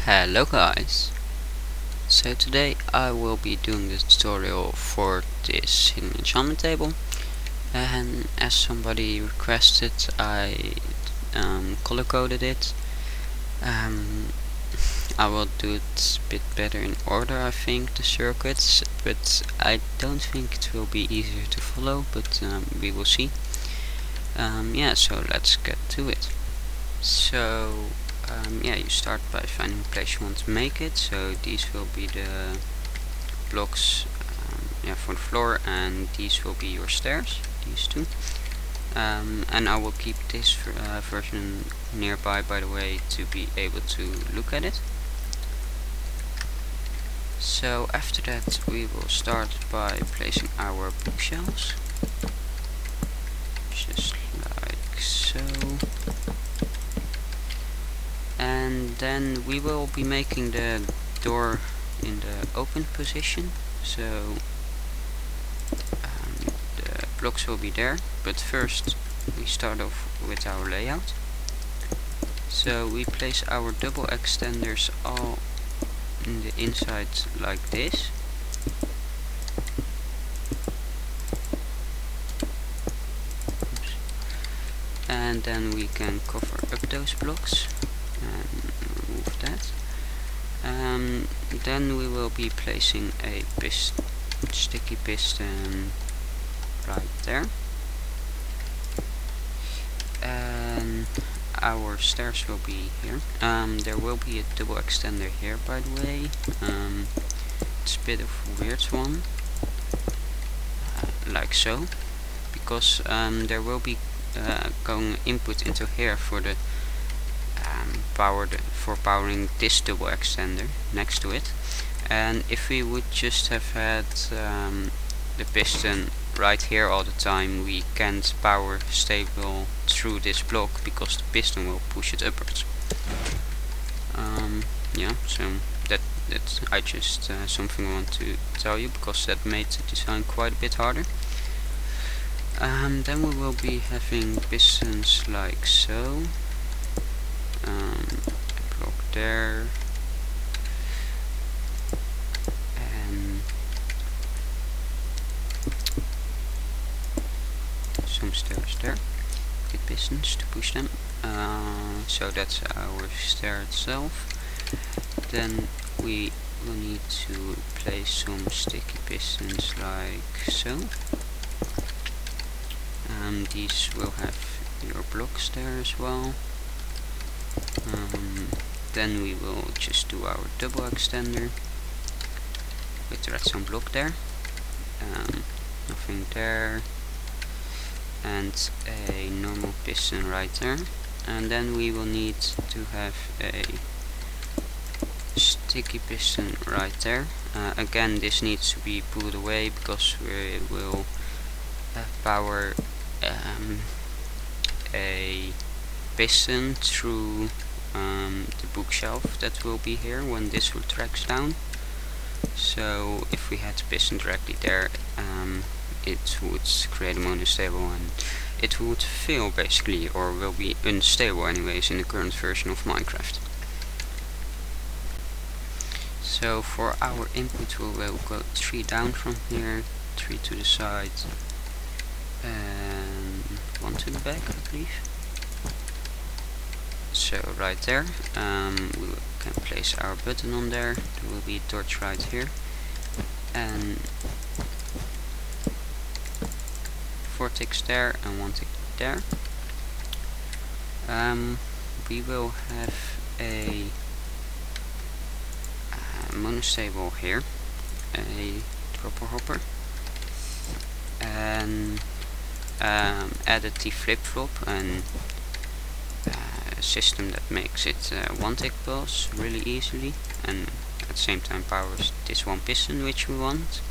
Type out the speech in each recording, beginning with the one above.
Hello guys, so today I will be doing the tutorial for this hidden enchantment table, and as somebody requested I color coded it. I will do it a bit better in order, I think, the circuits, but I don't think it will be easier to follow, but we will see. Yeah, so let's get to it. So yeah, you start by finding the place you want to make it. So these will be the blocks for the floor, and these will be your stairs, these two. And I will keep this version nearby, by the way, to be able to look at it. So after that we will start by placing our bookshelves, just like so. And then we will be making the door in the open position, so the blocks will be there, but first we start off with our layout. So we place our double extenders all in the inside like this. And then we can cover up those blocks and remove that. Then we will be placing a sticky piston right there, and our stairs will be here. There will be a double extender here, by the way. It's a bit of a weird one, like so, because there will be going input into here for the for powering this double extender next to it. And if we would just have had the piston right here all the time, we can't power stable through this block because the piston will push it upwards. Yeah, so that's I just something I want to tell you, because that made the design quite a bit harder. Then we will be having pistons like so. A block there, and some stairs there with pistons to push them. So that's our stair itself. Then we will need to place some sticky pistons like so. These will have your blocks there as well. Then we will just do our double extender with the redstone block there, nothing there, and a normal piston right there. And then we will need to have a sticky piston right there. Again, this needs to be pulled away because we will power a piston through the bookshelf that will be here when this retracts down. So if we had the piston directly there, it would create a monostable and it would fail basically, or will be unstable anyways in the current version of Minecraft. So for our input we will go 3 down from here, 3 to the side, and 1 to the back, I believe. So right there, we can place our button on there. There will be a torch right here, and 4 ticks there and 1 tick there. We will have a monostable here, a dropper hopper, and added the flip-flop, and a system that makes it 1 tick pulse really easily, and at the same time powers this one piston which we want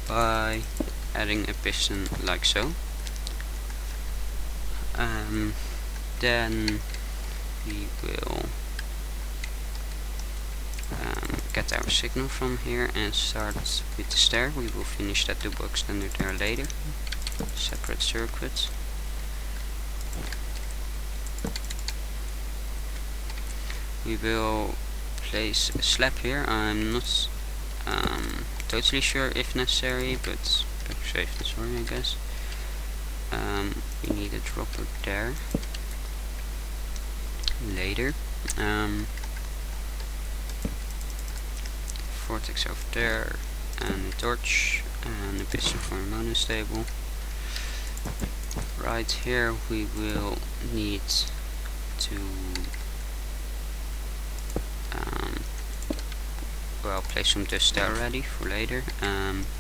by adding a piston like so. Then we will get our signal from here and start with the stair. We will finish that double extender there later, separate circuits. We will place a slab here. I'm not totally sure if necessary, but better safe than sorry, I guess. We need a dropper there later. Vortex over there, and a torch, and a piston for a monostable. Right here we will need to well, place some dust there already for later.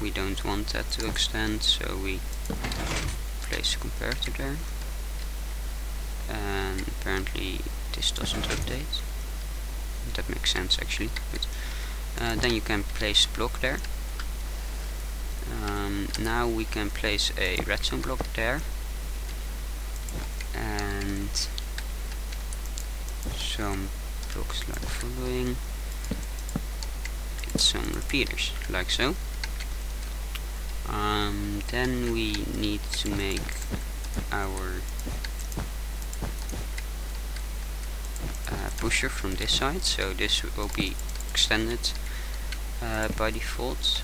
We don't want that to extend, so we place a comparator there. And apparently this doesn't update. That makes sense actually. But then you can place a block there. Now we can place a redstone block there. And some blocks like following. Some repeaters like so. Then we need to make our pusher from this side, so this will be extended by default,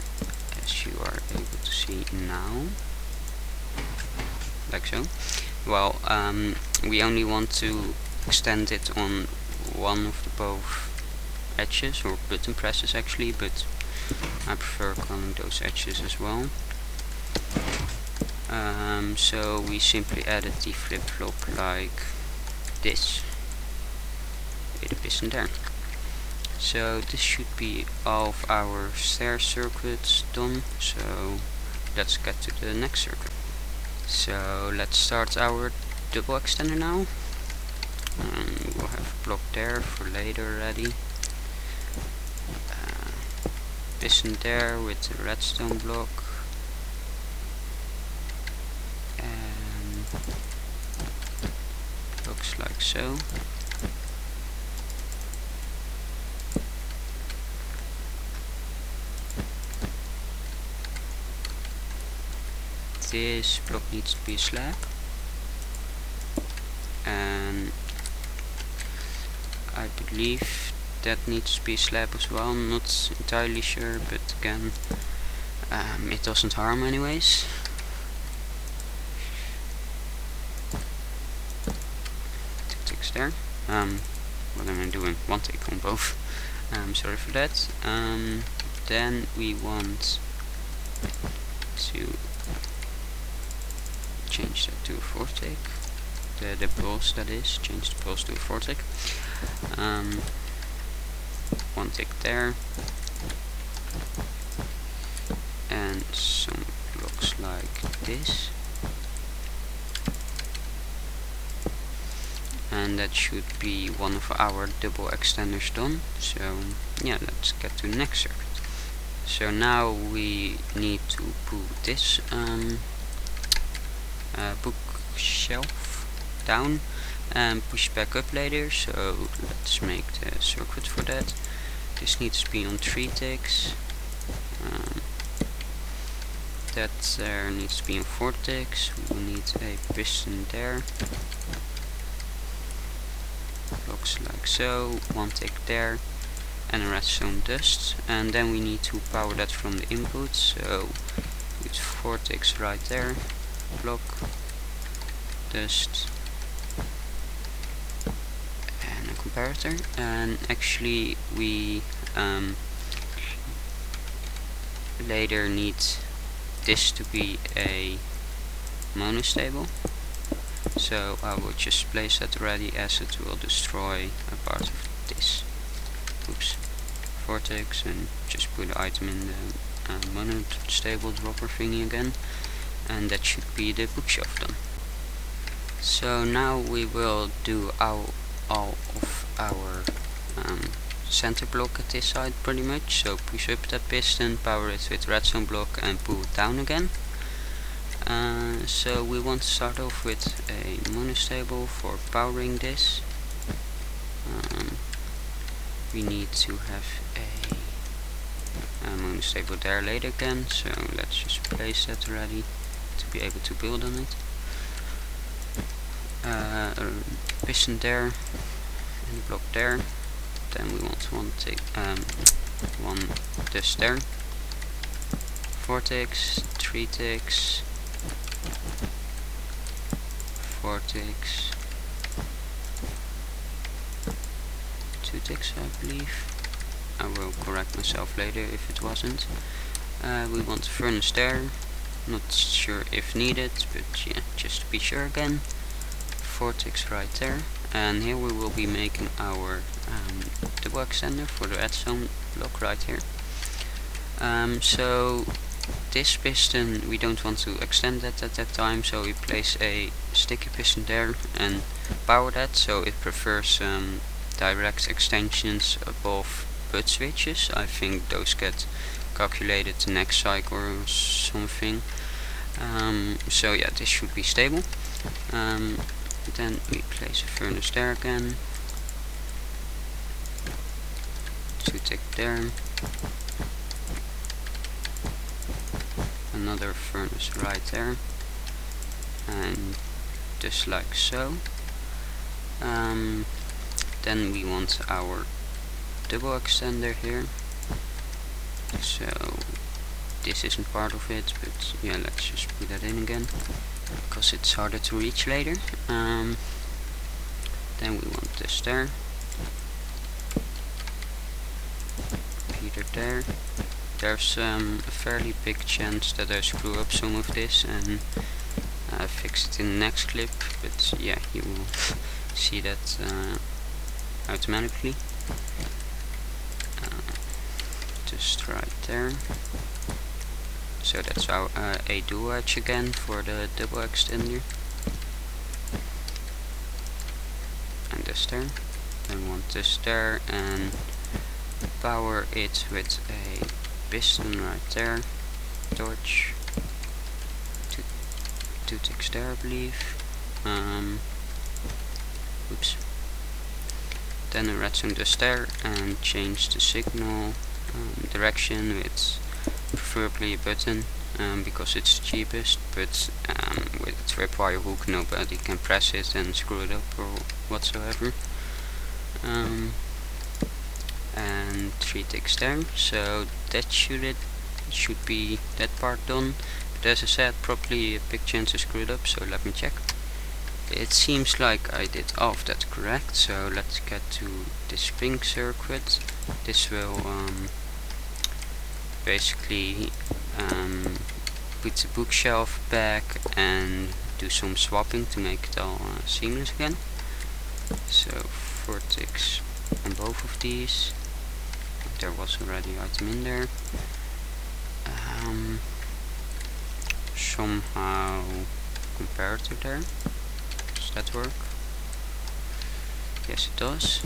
as you are able to see now, like so. Well, we only want to extend it on one of the both edges, or button presses actually, but I prefer calling those edges as well. So we simply added the flip-flop like this, with a piston there. So this should be all of our stair circuits done, so let's get to the next circuit. So let's start our double extender now. We'll have a block there for later already. Piston there with the redstone block, and looks like so. This block needs to be a slab, and I believe that needs to be a slab as well. I'm not entirely sure, but again, it doesn't harm anyways. Two ticks there. What am I doing? One tick on both. Sorry for that. Then we want to change that to a 4 tick. The pulse, that is. Change the pulse to a 4 tick. One tick there, and some blocks like this, and that should be one of our double extenders done. So yeah, let's get to the next circuit. So now we need to put this bookshelf down and push back up later, so let's make the circuit for that. This needs to be on 3 ticks, that there needs to be on 4 ticks. We will need a piston there, looks like so, 1 tick there, and a redstone dust, and then we need to power that from the input, so it's 4 ticks right there, block, dust, comparator. And actually we later need this to be a monostable, so I will just place that ready, as it will destroy a part of this. Oops, vortex, and just put the item in the monostable dropper thingy again, and that should be the bookshelf done. So now we will do all of our center block at this side pretty much. So push up that piston, power it with redstone block, and pull it down again. So we want to start off with a monostable for powering this. We need to have a monostable there later again, so let's just place that ready to be able to build on it. Piston there, and a block there, then we want one dust there, 4 ticks, 3 ticks, 4 ticks, 2 ticks I believe. I will correct myself later if it wasn't. We want a furnace there, not sure if needed, but yeah, just to be sure again. 4 ticks right there, and here we will be making our double extender for the redstone block right here. So this piston we don't want to extend that at that time, so we place a sticky piston there and power that, so it prefers direct extensions above put switches. I think those get calculated the next cycle or something. So yeah, this should be stable. Then we place a furnace there again, 2 tick there, another furnace right there, and just like so. Then we want our double extender here, so this isn't part of it, but yeah, let's just put that in again because it's harder to reach later. Then we want this there, repeater there. There's a fairly big chance that I screw up some of this and fix it in the next clip, but yeah, you will see that automatically. Just right there. So that's our a dual edge again for the double extender. And this there. Then want this there and power it with a piston right there. Torch. Two ticks there I believe. Oops. Then a redstone dust there and change the signal direction with preferably a button, because it's the cheapest, but with a tripwire hook nobody can press it and screw it up or whatsoever. And 3 ticks there, so that should be that part done. But as I said, probably a big chance to screw it up, so let me check. It seems like I did all of that correct, so let's get to this pink circuit. This will basically put the bookshelf back and do some swapping to make it all seamless again. So 4 ticks on both of these. There was already an item in there. Somehow comparator there. Does that work? Yes, it does.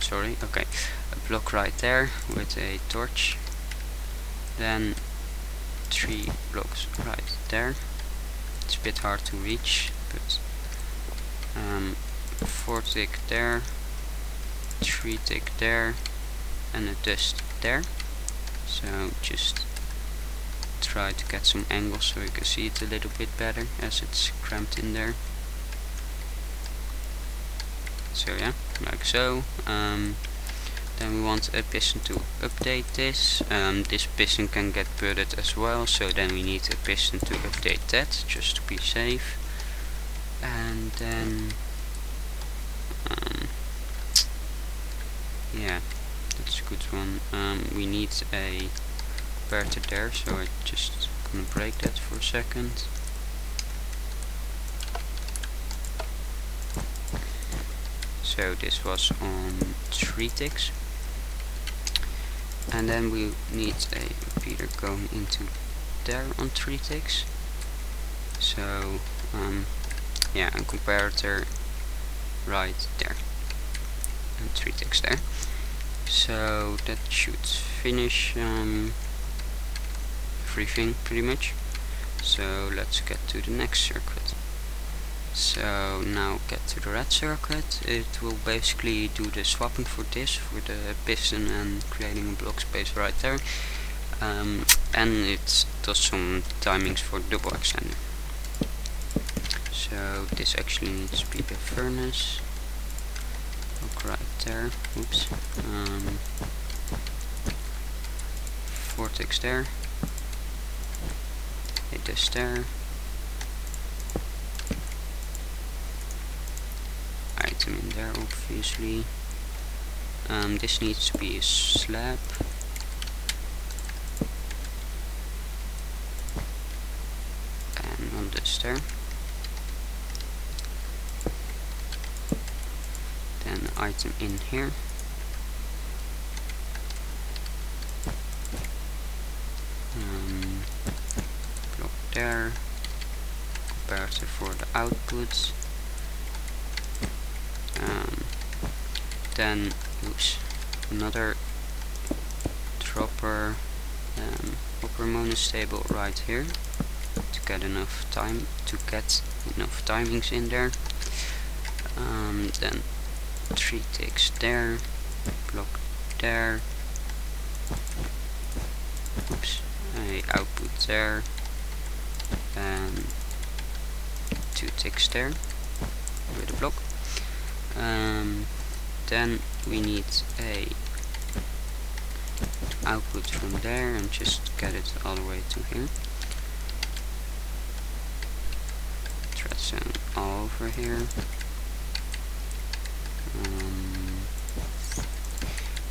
Sorry. Okay, a block right there with a torch. Then 3 blocks right there. It's a bit hard to reach, but 4 tick there, 3 tick there, and a dust there. So just try to get some angle so you can see it a little bit better as it's cramped in there. So yeah, like so. Then we want a piston to update this. This piston can get butted as well, so then we need a piston to update that, just to be safe. And then yeah, that's a good one. We need a converter there, so I just gonna break that for a second. So this was on 3 ticks. And then we need a repeater going into there on 3 ticks. So yeah, a comparator right there and 3 ticks there. So that should finish everything pretty much. So let's get to the next circuit. So now get to the red circuit. It will basically do the swapping for this, for the piston, and creating a block space right there. And it does some timings for double extender. So this actually needs to be the furnace. Look right there. Oops. 4 ticks there. This there. Item in there, obviously. This needs to be a slab. And on this there. Then item in here. Block there. Comparator for the outputs. Then oops, another dropper, upper monostable right here to get enough timings in there. Then 3 ticks there, block there. Oops, a output there, and 2 ticks there with a block. Then we need a output from there and just get it all the way to here. Thread zone all over here.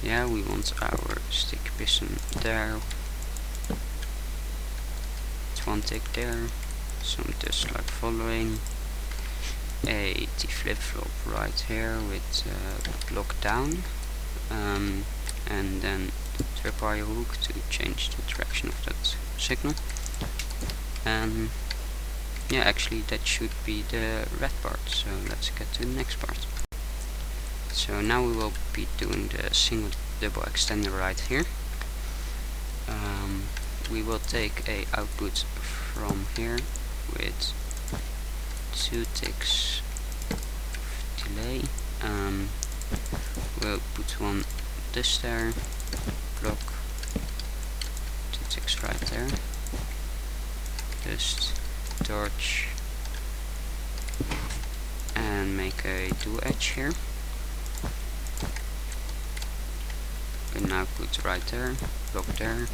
Yeah, we want our stick piston there. It's 1 tick there. Some just like following. A T flip flop right here with block down, and then tripwire hook to change the direction of that signal. And yeah, actually that should be the red part, so let's get to the next part. So now we will be doing the single double extender right here. We will take a output from here with 2 ticks delay. We'll put one this there, block 2 ticks right there, just torch and make a dual edge here. An output right there, block there.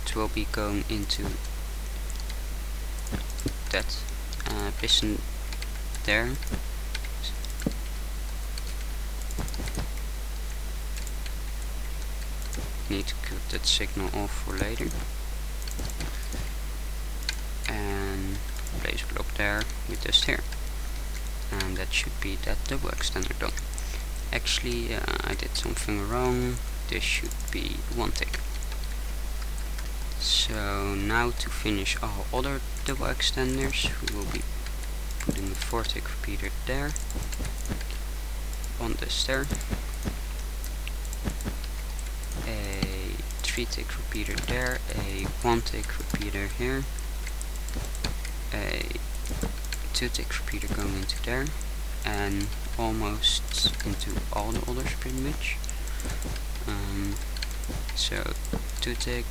It will be going into that piston there. Need to cut that signal off for later. And place a block there with this here. And that should be that double extender done. Actually, I did something wrong. This should be 1 tick. So now to finish all other double extenders, we will be putting a 4 tick repeater there, on this there, a 3 tick repeater there, a 1 tick repeater here, a 2 tick repeater going into there, and almost into all the others pretty much. So 2 tick,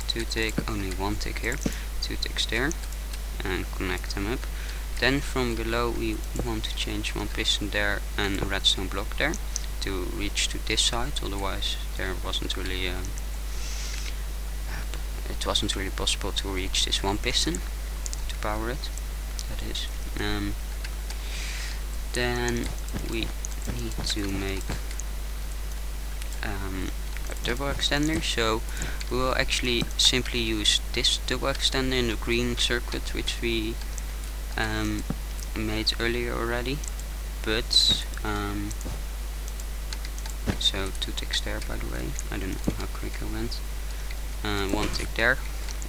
2 tick, only 1 tick here, 2 ticks there, and connect them up. Then from below we want to change 1 piston there and a redstone block there to reach to this side, otherwise there wasn't really it wasn't really possible to reach this 1 piston to power it, that is. Then we need to make a double extender, so we will actually simply use this double extender in the green circuit which we made earlier already, but so 2 ticks there, by the way, I don't know how quick I went, 1 tick there,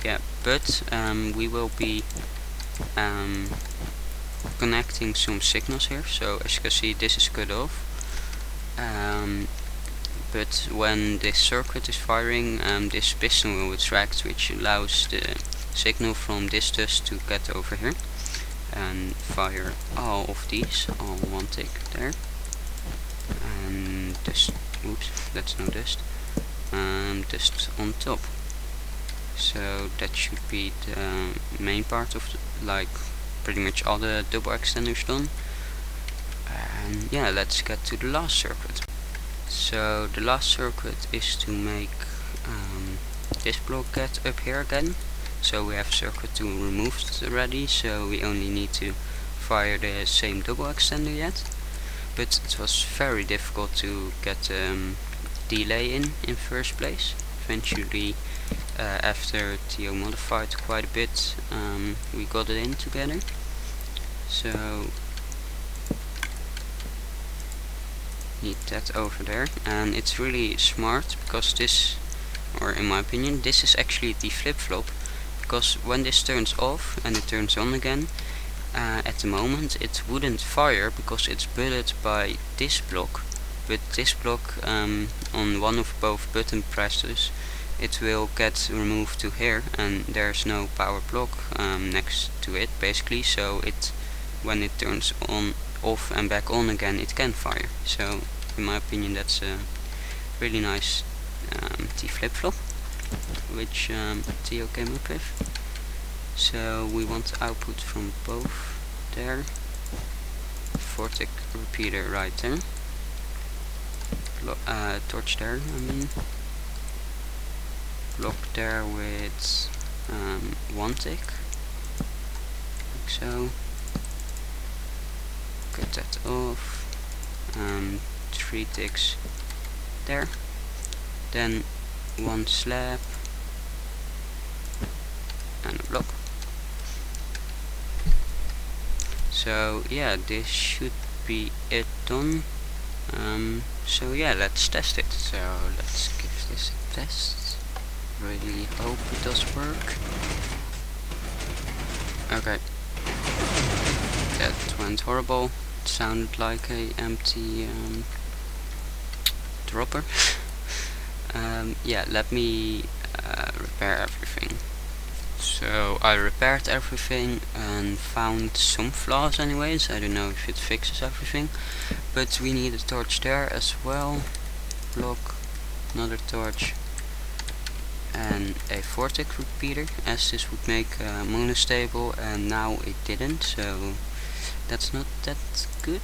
yeah, but we will be connecting some signals here. So as you can see, this is cut off, but when this circuit is firing, this piston will retract, which allows the signal from this dust to get over here and fire all of these, all 1 tick there, and dust, oops, that's no dust, dust on top. So that should be the main part of like pretty much all the double extenders done. And yeah, let's get to the last circuit. So the last circuit is to make this block get up here again. So we have circuit 2 removed already, so we only need to fire the same double extender yet. But it was very difficult to get delay in first place. Eventually, after Theo modified quite a bit, we got it in together. So need that over there, and it's really smart because this, or in my opinion, this is actually the flip-flop, because when this turns off and it turns on again, at the moment it wouldn't fire because it's bullet by this block, but this block on one of both button presses it will get removed to here, and there's no power block next to it basically, so it, when it turns on, off and back on again, it can fire. So in my opinion that's a really nice T flip-flop which Theo came up with. So we want output from both there, vortex repeater right there, torch there, I mean, block there with 1 tick, like so. Cut that off, 3 ticks there, then 1 slab and a block. So yeah, this should be it done. So yeah, let's test it. So let's give this a test. Really hope it does work. Okay, that went horrible. It sounded like a empty dropper. Yeah, let me repair everything. So I repaired everything and found some flaws anyways. I don't know if it fixes everything, but we need a torch there as well, block, another torch, and a vortex repeater, as this would make monostable, and now it didn't, so that's not that good.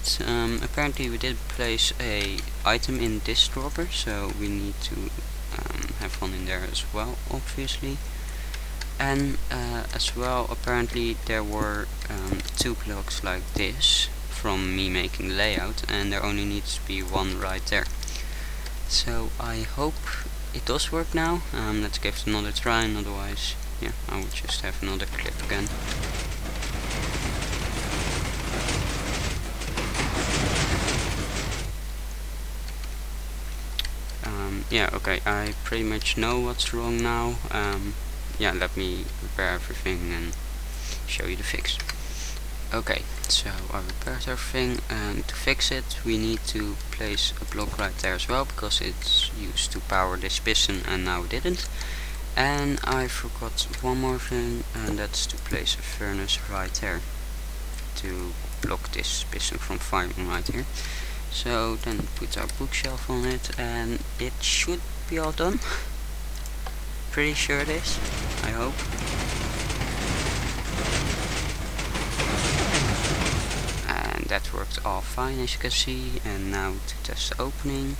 Apparently we did place a item in this dropper, so we need to have one in there as well, obviously. And as well, apparently there were 2 blocks like this from me making the layout, and there only needs to be 1 right there. So I hope it does work now. Let's give it another try, and otherwise, yeah, I will just have another clip again. Yeah, okay, I pretty much know what's wrong now. Yeah, let me repair everything and show you the fix. Okay, so I repaired everything, and to fix it we need to place a block right there as well, because it's used to power this piston and now it didn't. And I forgot one more thing, and that's to place a furnace right there to block this piston from firing right here. So then put our bookshelf on it, and it should be all done. Pretty sure it is, I hope. And that worked all fine, as you can see. And now to test the opening.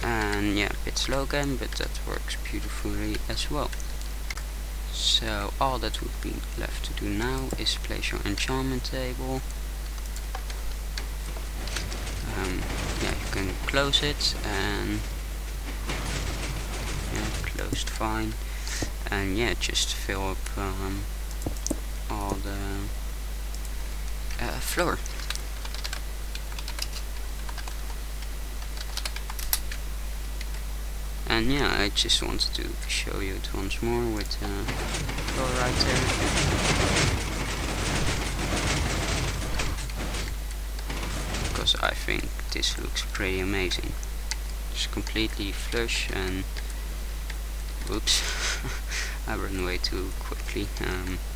And yeah, a bit slow again, but that works beautifully as well. So all that would be left to do now is place your enchantment table. Yeah, you can close it, and yeah, closed fine. And yeah, just fill up all the floor. And yeah, I just wanted to show you it once more with floor right there, because I think this looks pretty amazing. It's completely flush, and whoops, I ran way too quickly.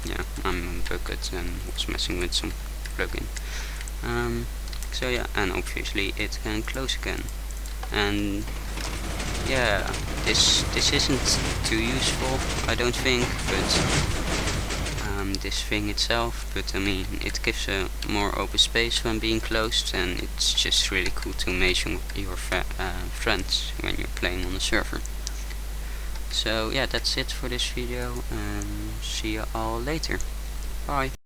Yeah, I'm bucket and was messing with some plugin. So yeah, and obviously it can close again. And yeah, this isn't too useful, I don't think, but this thing itself, but I mean, it gives a more open space when being closed, and it's just really cool to mention your friends when you're playing on the server. So yeah, that's it for this video, and see you all later. Bye.